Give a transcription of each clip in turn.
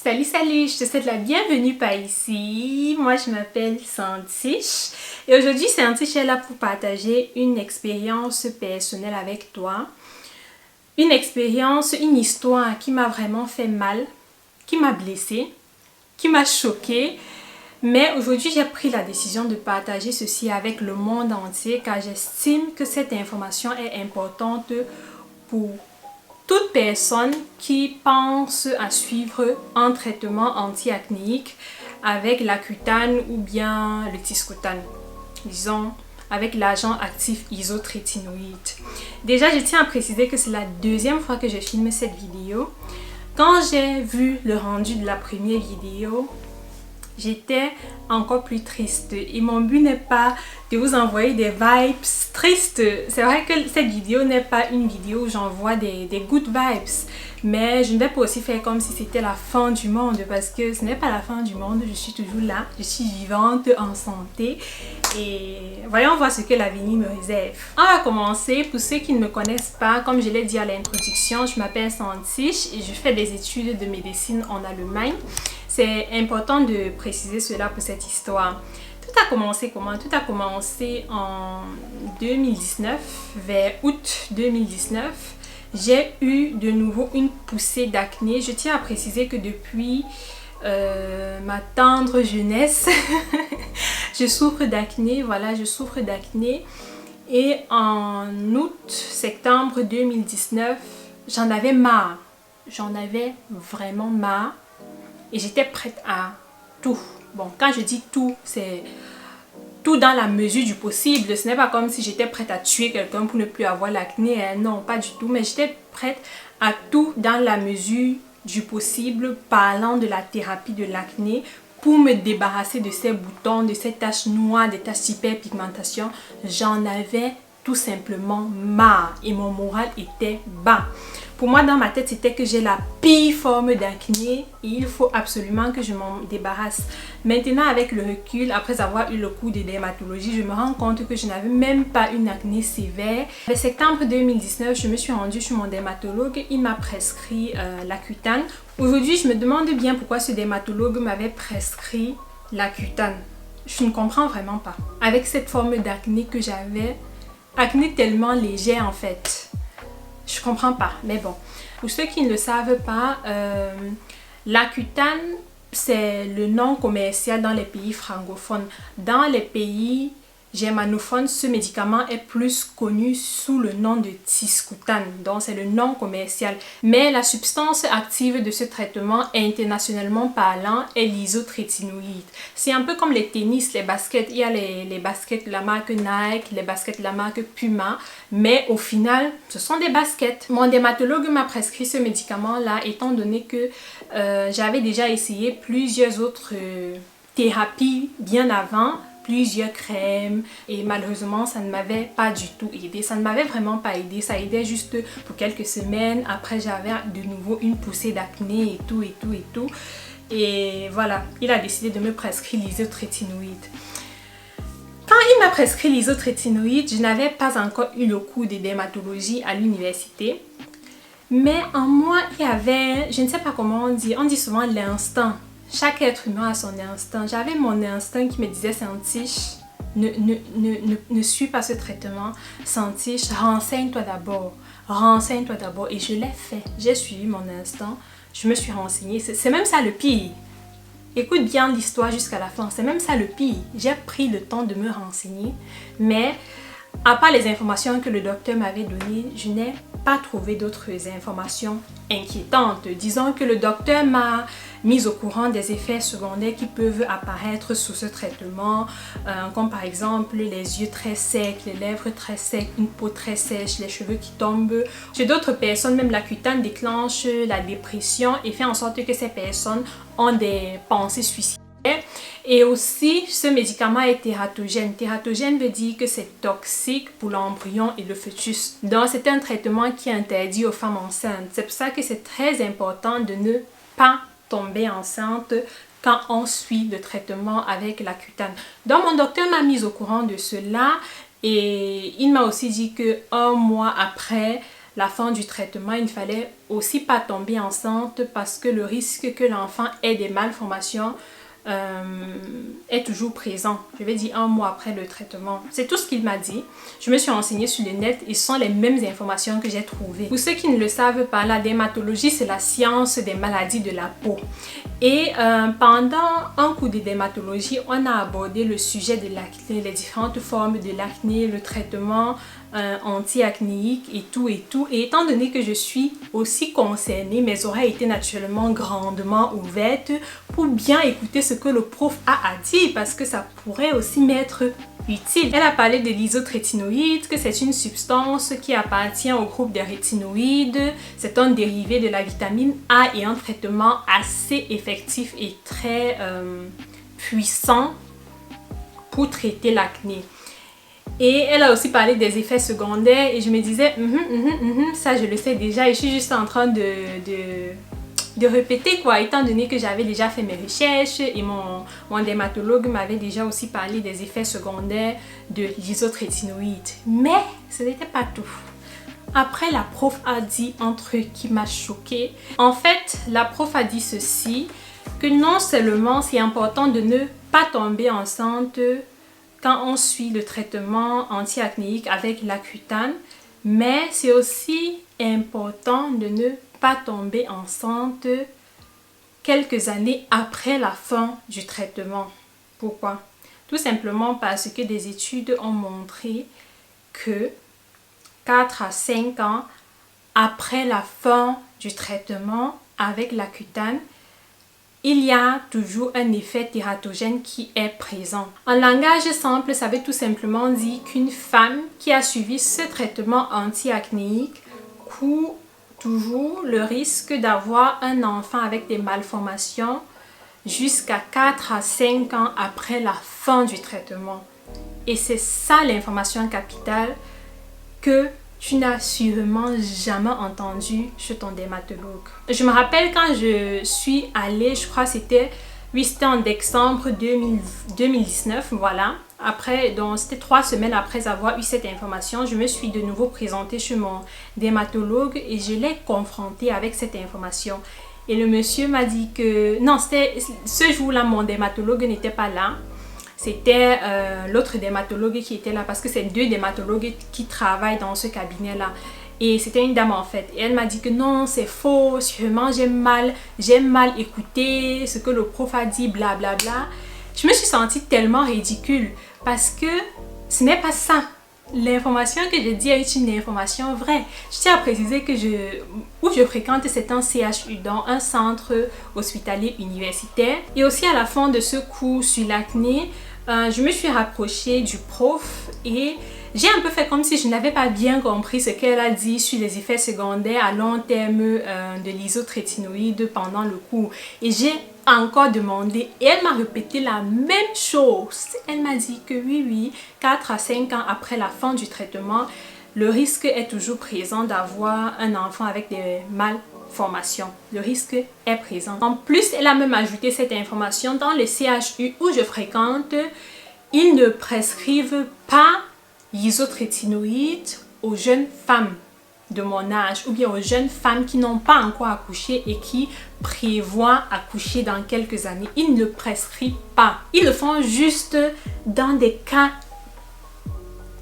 Salut, je te souhaite la bienvenue par ici. Moi, je m'appelle Santiche et aujourd'hui, Santiche est là pour partager une expérience personnelle avec toi. Une expérience, une histoire qui m'a vraiment fait mal, qui m'a blessée, qui m'a choquée. Mais aujourd'hui, j'ai pris la décision de partager ceci avec le monde entier car j'estime que cette information est importante pour toute personne qui pense à suivre un traitement anti-acnéique avec l'Accutane ou bien le Tiscotane, disons avec l'agent actif isotrétinoïde. Déjà, je tiens à préciser que c'est la deuxième fois que je filme cette vidéo. Quand j'ai vu le rendu de la première vidéo, j'étais encore plus triste et mon but n'est pas de vous envoyer des vibes tristes. C'est vrai que cette vidéo n'est pas une vidéo où j'envoie des good vibes, mais je ne vais pas aussi faire comme si c'était la fin du monde parce que ce n'est pas la fin du monde. Je suis toujours là, je suis vivante, en santé et voyons voir ce que l'avenir me réserve. On va commencer. Pour ceux qui ne me connaissent pas, comme je l'ai dit à l'introduction, je m'appelle Santiche et je fais des études de médecine en Allemagne. C'est important de préciser cela pour cette histoire. Tout a commencé comment? Tout a commencé en 2019, vers août 2019. J'ai eu de nouveau une poussée d'acné. Je tiens à préciser que depuis ma tendre jeunesse, je souffre d'acné. Voilà, je souffre d'acné. Et en août-septembre 2019, j'en avais marre. J'en avais vraiment marre. Et j'étais prête à tout. Bon, quand je dis tout, c'est tout dans la mesure du possible. Ce n'est pas comme si j'étais prête à tuer quelqu'un pour ne plus avoir l'acné. Non, pas du tout. Mais j'étais prête à tout dans la mesure du possible, parlant de la thérapie de l'acné pour me débarrasser de ces boutons, de ces taches noires, des taches hyperpigmentation. J'en avais tout simplement marre et mon moral était bas. Pour moi, dans ma tête, c'était que j'ai la pire forme d'acné et il faut absolument que je m'en débarrasse. Maintenant, avec le recul, après avoir eu le cours de dermatologie, je me rends compte que je n'avais même pas une acné sévère. En septembre 2019, je me suis rendue chez mon dermatologue. Il m'a prescrit l'Accutane. Aujourd'hui, je me demande bien pourquoi ce dermatologue m'avait prescrit l'Accutane. Je ne comprends vraiment pas. Avec cette forme d'acné que j'avais, acné tellement léger en fait. Je comprends pas, mais bon. Pour ceux qui ne le savent pas, l'Accutane, c'est le nom commercial dans les pays francophones. Dans les pays germanophones, ce médicament est plus connu sous le nom de Tiscotane. Donc, c'est le nom commercial. Mais la substance active de ce traitement, internationalement parlant, est l'isotrétinoïde. C'est un peu comme les tennis, les baskets. Il y a les baskets de la marque Nike, les baskets de la marque Puma. Mais au final, ce sont des baskets. Mon dermatologue m'a prescrit ce médicament-là, étant donné que j'avais déjà essayé plusieurs autres thérapies bien avant, plusieurs crèmes et malheureusement ça ne m'avait pas du tout aidé, ça ne m'avait vraiment pas aidé, ça aidait juste pour quelques semaines. Après j'avais de nouveau une poussée d'acné et tout et voilà, il a décidé de me prescrire l'isotrétinoïde. Quand il m'a prescrit l'isotrétinoïde, je n'avais pas encore eu le cours de dermatologie à l'université, mais en moi il y avait, je ne sais pas comment on dit souvent l'instinct. Chaque être humain a son instinct. J'avais mon instinct qui me disait Santiche, ne suis pas ce traitement. Santiche, renseigne-toi d'abord. Renseigne-toi d'abord. Et je l'ai fait. J'ai suivi mon instinct. Je me suis renseignée. C'est même ça le pire. Écoute bien l'histoire jusqu'à la fin. C'est même ça le pire. J'ai pris le temps de me renseigner. Mais à part les informations que le docteur m'avait données, je n'ai pas trouvé d'autres informations inquiétantes. Disons que le docteur m'a mise au courant des effets secondaires qui peuvent apparaître sous ce traitement, comme par exemple les yeux très secs, les lèvres très secs, une peau très sèche, les cheveux qui tombent. Chez d'autres personnes, même l'Accutane déclenche la dépression et fait en sorte que ces personnes ont des pensées suicidaires. Et aussi, ce médicament est tératogène. Tératogène veut dire que c'est toxique pour l'embryon et le fœtus. Donc, c'est un traitement qui est interdit aux femmes enceintes. C'est pour ça que c'est très important de ne pas tomber enceinte quand on suit le traitement avec l'Accutane. Donc, mon docteur m'a mise au courant de cela et il m'a aussi dit que un mois après la fin du traitement, il ne fallait aussi pas tomber enceinte parce que le risque que l'enfant ait des malformations est toujours présent. Je vais dire 1 mois après le traitement. C'est tout ce qu'il m'a dit. Je me suis renseignée sur le net et ce sont les mêmes informations que j'ai trouvées. Pour ceux qui ne le savent pas, la dermatologie, c'est la science des maladies de la peau. Et pendant un cours de dermatologie, on a abordé le sujet de l'acné, les différentes formes de l'acné, le traitement anti-acnéique et tout et tout. Et étant donné que je suis aussi concernée, mes oreilles étaient naturellement grandement ouvertes pour bien écouter ce que le prof a à dire parce que ça pourrait aussi m'être utile. Elle a parlé de l'isotrétinoïde, que c'est une substance qui appartient au groupe des rétinoïdes. C'est un dérivé de la vitamine A et un traitement assez effectif et très puissant pour traiter l'acné. Et elle a aussi parlé des effets secondaires et je me disais, ça je le sais déjà et je suis juste en train de répéter quoi, étant donné que j'avais déjà fait mes recherches et mon dermatologue m'avait déjà aussi parlé des effets secondaires de l'isotrétinoïde. Mais ce n'était pas tout. Après, la prof a dit un truc qui m'a choquée. En fait, la prof a dit ceci, que non seulement c'est important de ne pas tomber enceinte quand on suit le traitement anti-acnéique avec l'Accutane, mais c'est aussi important de ne pas tomber enceinte quelques années après la fin du traitement. Pourquoi? Tout simplement parce que des études ont montré que 4 à 5 ans après la fin du traitement avec l'Accutane, il y a toujours un effet tératogène qui est présent. En langage simple, ça veut tout simplement dire qu'une femme qui a suivi ce traitement anti-acnéique court toujours le risque d'avoir un enfant avec des malformations jusqu'à 4 à 5 ans après la fin du traitement. Et c'est ça l'information capitale que tu n'as sûrement jamais entendu chez ton dermatologue. Je me rappelle quand je suis allée, je crois c'était en décembre 2019, voilà. Après, donc c'était 3 semaines après avoir eu cette information, je me suis de nouveau présentée chez mon dermatologue et je l'ai confronté avec cette information. Et le monsieur m'a dit que, non, c'était ce jour-là, mon dermatologue n'était pas là. C'était l'autre dermatologue qui était là parce que c'est 2 dermatologues qui travaillent dans ce cabinet-là. Et c'était une dame en fait. Et elle m'a dit que non, c'est faux, sûrement j'ai mal écouté ce que le prof a dit, blablabla. Bla, bla. Je me suis sentie tellement ridicule parce que ce n'est pas ça. L'information que je dis est une information vraie. Je tiens à préciser que où je fréquente, c'est un CHU, donc un centre hospitalier universitaire. Et aussi à la fin de ce cours sur l'acné, je me suis rapprochée du prof et j'ai un peu fait comme si je n'avais pas bien compris ce qu'elle a dit sur les effets secondaires à long terme de l'isotrétinoïde pendant le cours. Et j'ai encore demandé et elle m'a répété la même chose. Elle m'a dit que oui, 4 à 5 ans après la fin du traitement, le risque est toujours présent d'avoir un enfant avec des malformations. Le risque est présent. En plus, elle a même ajouté cette information dans les CHU où je fréquente. Ils ne prescrivent pas l'isotrétinoïde aux jeunes femmes de mon âge ou bien aux jeunes femmes qui n'ont pas encore accouché et qui prévoient accoucher dans quelques années. Ils ne le prescrivent pas. Ils le font juste dans des cas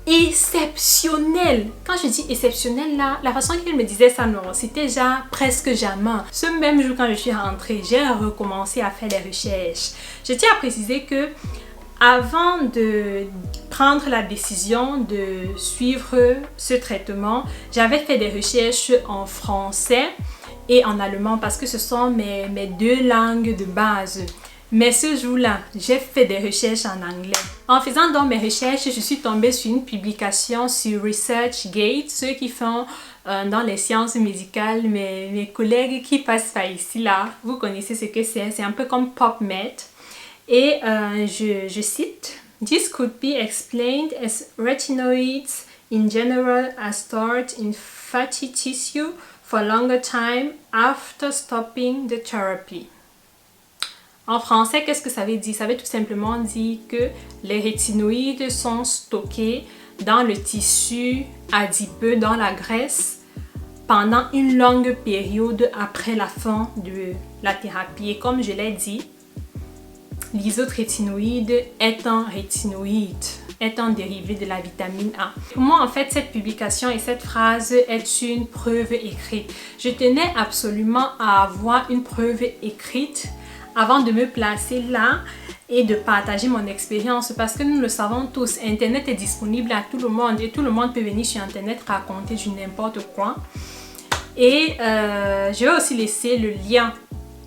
exceptionnels. Quand je dis exceptionnel là, la façon qu'il me disait ça, non, c'était déjà presque jamais. Ce même jour quand je suis rentrée, j'ai recommencé à faire des recherches. Je tiens à préciser que avant de prendre la décision de suivre ce traitement, j'avais fait des recherches en français et en allemand parce que ce sont mes 2 langues de base. Mais ce jour-là, j'ai fait des recherches en anglais. En faisant donc mes recherches, je suis tombée sur une publication sur ResearchGate, ceux qui font dans les sciences médicales, mes collègues qui passent par ici, là, vous connaissez ce que c'est un peu comme PubMed. Et je cite, "This could be explained as retinoids in general are stored in fatty tissue for a longer time after stopping the therapy." En français, qu'est-ce que ça veut dire? Ça veut tout simplement dire que les rétinoïdes sont stockés dans le tissu adipeux, dans la graisse, pendant une longue période après la fin de la thérapie. Et comme je l'ai dit, l'isotrétinoïde est un rétinoïde, est un dérivé de la vitamine A. Pour moi, en fait, cette publication et cette phrase est une preuve écrite. Je tenais absolument à avoir une preuve écrite avant de me placer là et de partager mon expérience, parce que nous le savons tous, Internet est disponible à tout le monde et tout le monde peut venir sur Internet raconter du n'importe quoi. Et je vais aussi laisser le lien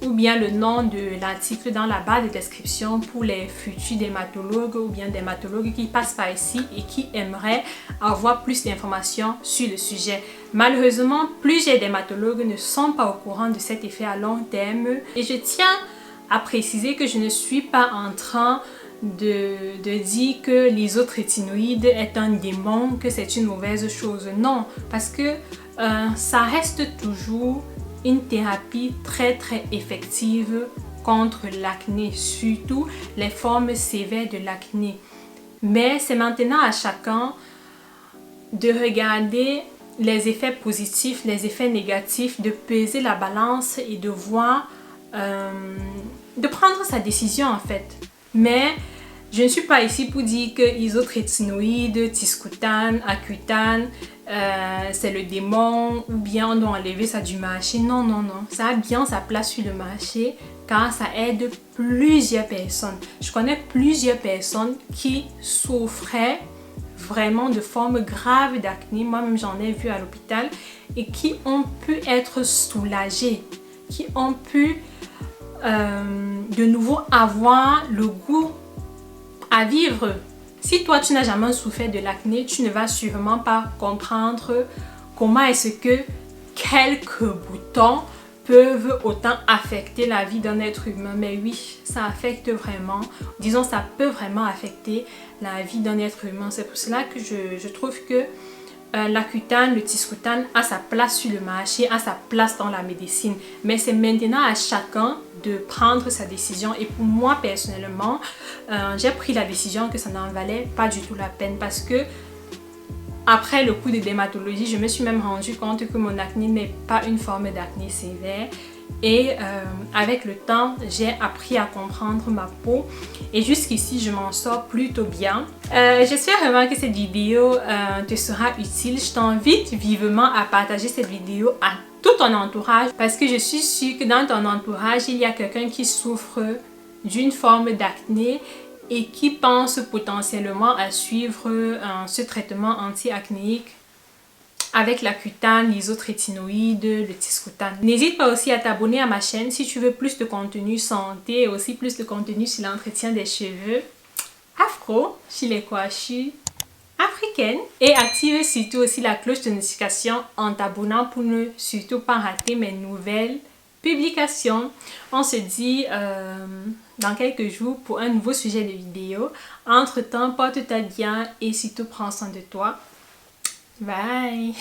ou bien le nom de l'article dans la barre de description pour les futurs dermatologues ou bien dermatologues qui passent par ici et qui aimeraient avoir plus d'informations sur le sujet. Malheureusement, plusieurs dermatologues ne sont pas au courant de cet effet à long terme et je tiens à préciser que je ne suis pas en train de dire que l'isotrétinoïde est un démon, que c'est une mauvaise chose. Non, parce que ça reste toujours une thérapie très effective contre l'acné, surtout les formes sévères de l'acné. Mais c'est maintenant à chacun de regarder les effets positifs, les effets négatifs, de peser la balance et de voir, de prendre sa décision en fait. Mais je ne suis pas ici pour dire que isotrétinoïde, Tiscoutan, Accutane, c'est le démon ou bien on doit enlever ça du marché. Non, non, non. Ça a bien sa place sur le marché car ça aide plusieurs personnes. Je connais plusieurs personnes qui souffraient vraiment de formes graves d'acné. Moi-même, j'en ai vu à l'hôpital et qui ont pu être soulagées, qui ont pu de nouveau avoir le goût à vivre. Si toi tu n'as jamais souffert de l'acné, tu ne vas sûrement pas comprendre comment est-ce que quelques boutons peuvent autant affecter la vie d'un être humain. Mais oui, ça affecte vraiment, disons ça peut vraiment affecter la vie d'un être humain. C'est pour cela que je trouve que l'Accutane, le Tiscoutan a sa place sur le marché, a sa place dans la médecine. Mais c'est maintenant à chacun de prendre sa décision. Et pour moi personnellement, j'ai pris la décision que ça n'en valait pas du tout la peine, parce que après le cours de dermatologie, je me suis même rendu compte que mon acné n'est pas une forme d'acné sévère. Et avec le temps, j'ai appris à comprendre ma peau et jusqu'ici, je m'en sors plutôt bien. J'espère vraiment que cette vidéo te sera utile. Je t'invite vivement à partager cette vidéo à tout ton entourage, parce que je suis sûre que dans ton entourage, il y a quelqu'un qui souffre d'une forme d'acné et qui pense potentiellement à suivre ce traitement anti-acnéique avec l'Accutane, l'isotrétinoïde, le Tiscoutan. N'hésite pas aussi à t'abonner à ma chaîne si tu veux plus de contenu santé et aussi plus de contenu sur l'entretien des cheveux afro, sur les coiffures africaines. Et active surtout aussi la cloche de notification en t'abonnant pour ne surtout pas rater mes nouvelles publications. On se dit dans quelques jours pour un nouveau sujet de vidéo. Entre temps, porte-toi bien et surtout prends soin de toi. Bye!